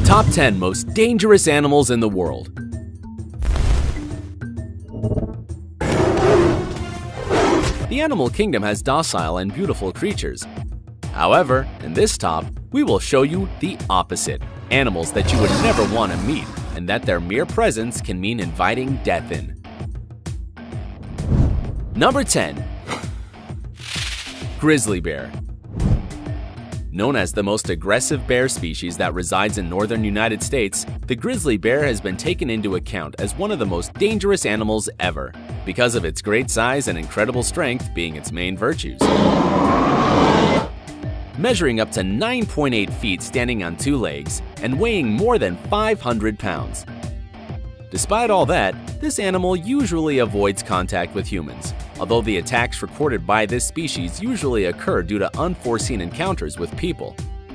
Top 10 most dangerous animals in the world. The animal kingdom has docile and beautiful creatures. However, in this top, we will show you the opposite, animals that you would never want to meet and that their mere presence can mean inviting death in. Number 10. Grizzly bear. Known as the most aggressive bear species that resides in northern United States, the grizzly bear has been taken into account as one of the most dangerous animals ever, because of its great size and incredible strength being its main virtues. Measuring up to 9.8 feet standing on two legs and weighing more than 500 pounds. Despite all that, this animal usually avoids contact with humans, although the attacks recorded by this species usually occur due to unforeseen encounters with people.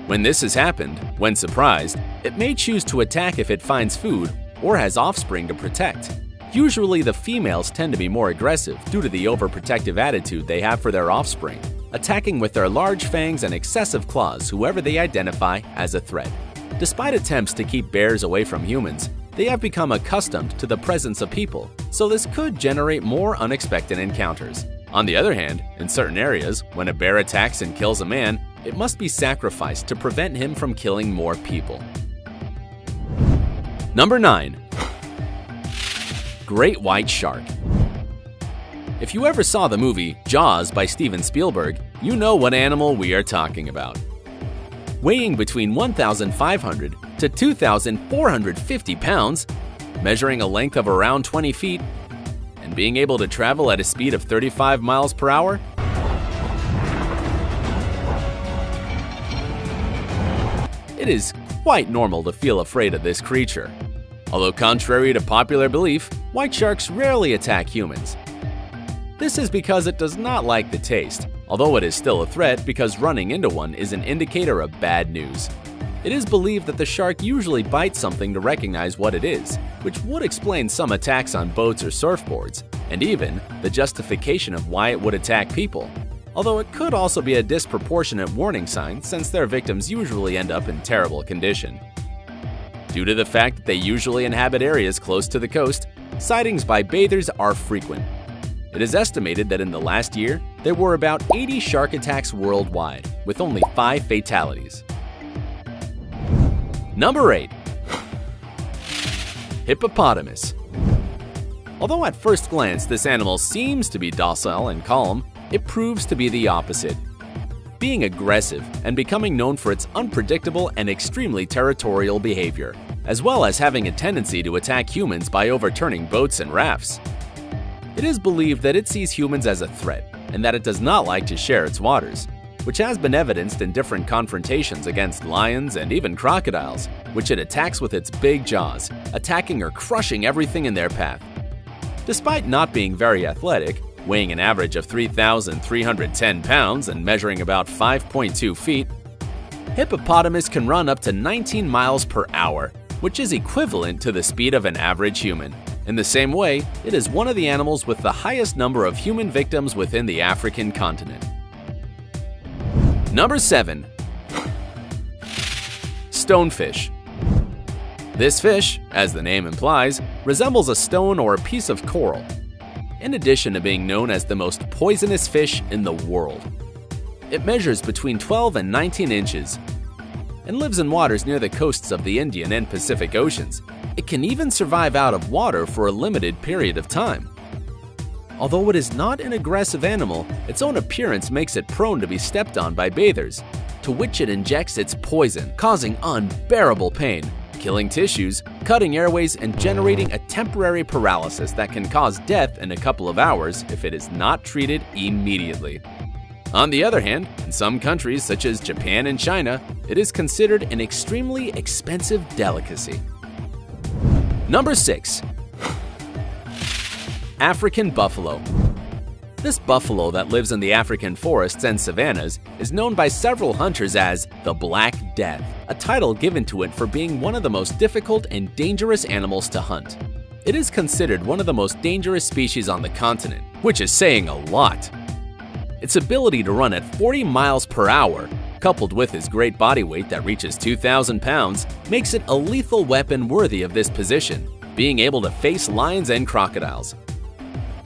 When this has happened, when surprised, it may choose to attack if it finds food or has offspring to protect. Usually the females tend to be more aggressive due to the overprotective attitude they have for their offspring, attacking with their large fangs and excessive claws whoever they identify as a threat. Despite attempts to keep bears away from humans, they have become accustomed to the presence of people, so this could generate more unexpected encounters. On the other hand, in certain areas, when a bear attacks and kills a man, it must be sacrificed to prevent him from killing more people. Number 9. Great white shark. If you ever saw the movie Jaws by Steven Spielberg, you know what animal we are talking about. Weighing between 1,500 to 2,450 pounds, measuring a length of around 20 feet, and being able to travel at a speed of 35 miles per hour, it is quite normal to feel afraid of this creature. Although contrary to popular belief, white sharks rarely attack humans. This is because it does not like the taste, although it is still a threat because running into one is an indicator of bad news. It is believed that the shark usually bites something to recognize what it is, which would explain some attacks on boats or surfboards, and even the justification of why it would attack people. Although it could also be a disproportionate warning sign since their victims usually end up in terrible condition. Due to the fact that they usually inhabit areas close to the coast, sightings by bathers are frequent. It is estimated that in the last year, there were about 80 shark attacks worldwide, with only 5 fatalities. Number 8. Hippopotamus. Although at first glance this animal seems to be docile and calm, it proves to be the opposite. Being aggressive and becoming known for its unpredictable and extremely territorial behavior, as well as having a tendency to attack humans by overturning boats and rafts. It is believed that it sees humans as a threat and that it does not like to share its waters, which has been evidenced in different confrontations against lions and even crocodiles, which it attacks with its big jaws, attacking or crushing everything in their path. Despite not being very athletic, weighing an average of 3,310 pounds and measuring about 5.2 feet, hippopotamus can run up to 19 miles per hour, which is equivalent to the speed of an average human. In the same way, it is one of the animals with the highest number of human victims within the African continent. Number 7. Stonefish. This fish, as the name implies, resembles a stone or a piece of coral, in addition to being known as the most poisonous fish in the world. It measures between 12 and 19 inches and lives in waters near the coasts of the Indian and Pacific Oceans. It can even survive out of water for a limited period of time. Although it is not an aggressive animal, its own appearance makes it prone to be stepped on by bathers, to which it injects its poison, causing unbearable pain, killing tissues, cutting airways, and generating a temporary paralysis that can cause death in a couple of hours if it is not treated immediately. On the other hand, in some countries such as Japan and China, it is considered an extremely expensive delicacy. Number 6. African buffalo. This buffalo that lives in the African forests and savannas is known by several hunters as the Black Death, a title given to it for being one of the most difficult and dangerous animals to hunt. It is considered one of the most dangerous species on the continent, which is saying a lot. Its ability to run at 40 miles per hour coupled with his great body weight that reaches 2,000 pounds, makes it a lethal weapon worthy of this position, being able to face lions and crocodiles,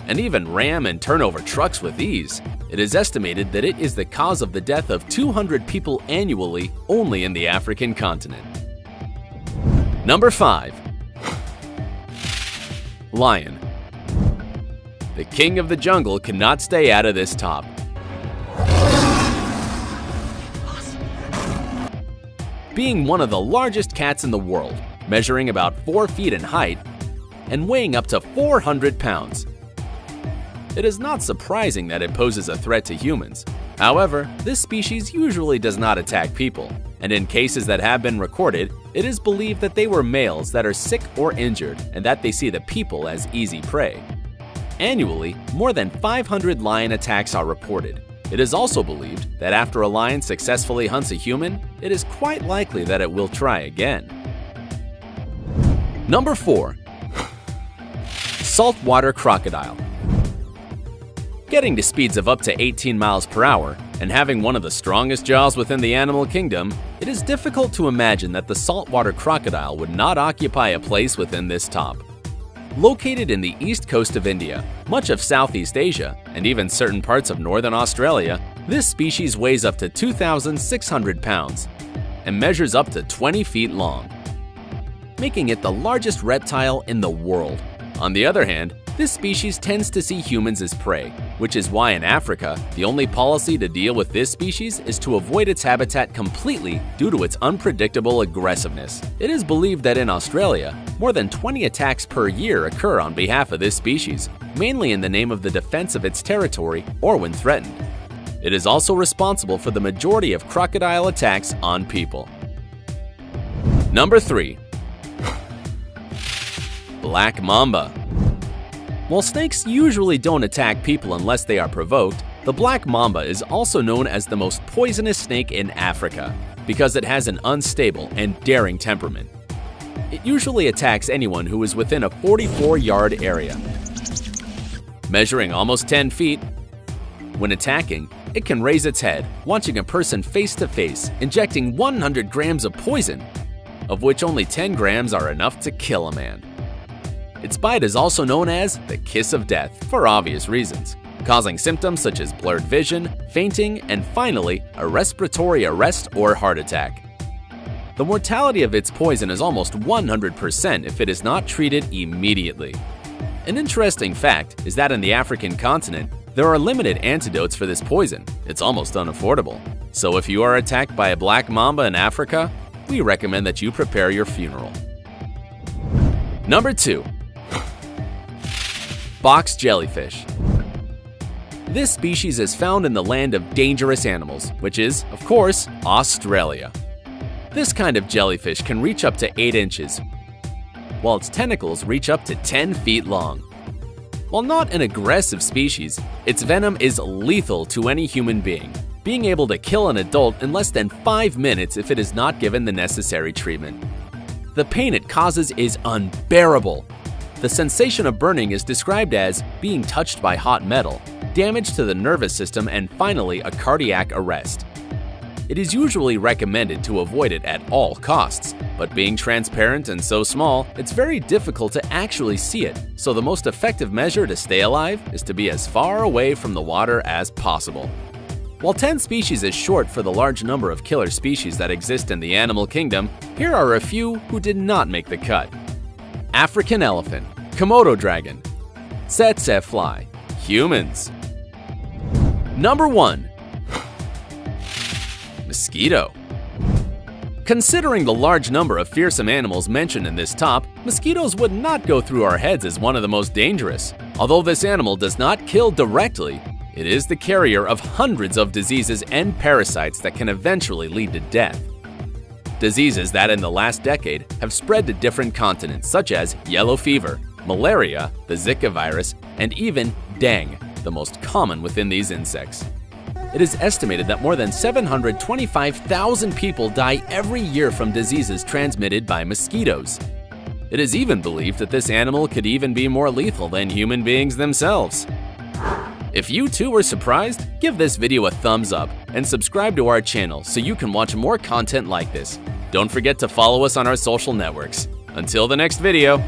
and even ram and turn over trucks with ease. It is estimated that it is the cause of the death of 200 people annually only in the African continent. Number 5. Lion. The king of the jungle cannot stay out of this top. Being one of the largest cats in the world, measuring about 4 feet in height and weighing up to 400 pounds. It is not surprising that it poses a threat to humans. However, this species usually does not attack people, and in cases that have been recorded, it is believed that they were males that are sick or injured and that they see the people as easy prey. Annually, more than 500 lion attacks are reported. It is also believed that after a lion successfully hunts a human, it is quite likely that it will try again. Number 4. Saltwater crocodile. Getting to speeds of up to 18 miles per hour and having one of the strongest jaws within the animal kingdom, it is difficult to imagine that the saltwater crocodile would not occupy a place within this top. Located in the east coast of India, much of Southeast Asia, and even certain parts of northern Australia, this species weighs up to 2,600 pounds and measures up to 20 feet long, making it the largest reptile in the world. On the other hand, this species tends to see humans as prey, which is why in Africa, the only policy to deal with this species is to avoid its habitat completely due to its unpredictable aggressiveness. It is believed that in Australia, more than 20 attacks per year occur on behalf of this species, mainly in the name of the defense of its territory or when threatened. It is also responsible for the majority of crocodile attacks on people. Number 3. Black mamba. While snakes usually don't attack people unless they are provoked, the black mamba is also known as the most poisonous snake in Africa because it has an unstable and daring temperament. It usually attacks anyone who is within a 44-yard area. Measuring almost 10 feet, when attacking, it can raise its head, watching a person face to face, injecting 100 grams of poison, of which only 10 grams are enough to kill a man. Its bite is also known as the kiss of death for obvious reasons, causing symptoms such as blurred vision, fainting, and finally, a respiratory arrest or heart attack. The mortality of its poison is almost 100% if it is not treated immediately. An interesting fact is that in the African continent, there are limited antidotes for this poison. It's almost unaffordable. So if you are attacked by a black mamba in Africa, we recommend that you prepare your funeral. Number 2. Box jellyfish. This species is found in the land of dangerous animals, which is, of course, Australia. This kind of jellyfish can reach up to 8 inches, while its tentacles reach up to 10 feet long. While not an aggressive species, its venom is lethal to any human being able to kill an adult in less than 5 minutes if it is not given the necessary treatment. The pain it causes is unbearable. The sensation of burning is described as being touched by hot metal, damage to the nervous system, and finally a cardiac arrest. It is usually recommended to avoid it at all costs, but being transparent and so small, it's very difficult to actually see it, so the most effective measure to stay alive is to be as far away from the water as possible. While 10 species is short for the large number of killer species that exist in the animal kingdom, here are a few who did not make the cut. African elephant, Komodo dragon, tsetse fly, humans. Number 1. Mosquito. Considering the large number of fearsome animals mentioned in this top, mosquitoes would not go through our heads as one of the most dangerous. Although this animal does not kill directly, it is the carrier of hundreds of diseases and parasites that can eventually lead to death. Diseases that in the last decade have spread to different continents such as yellow fever, malaria, the Zika virus, and even dengue, the most common within these insects. It is estimated that more than 725,000 people die every year from diseases transmitted by mosquitoes. It is even believed that this animal could even be more lethal than human beings themselves. If you too were surprised, give this video a thumbs up and subscribe to our channel so you can watch more content like this. Don't forget to follow us on our social networks. Until the next video.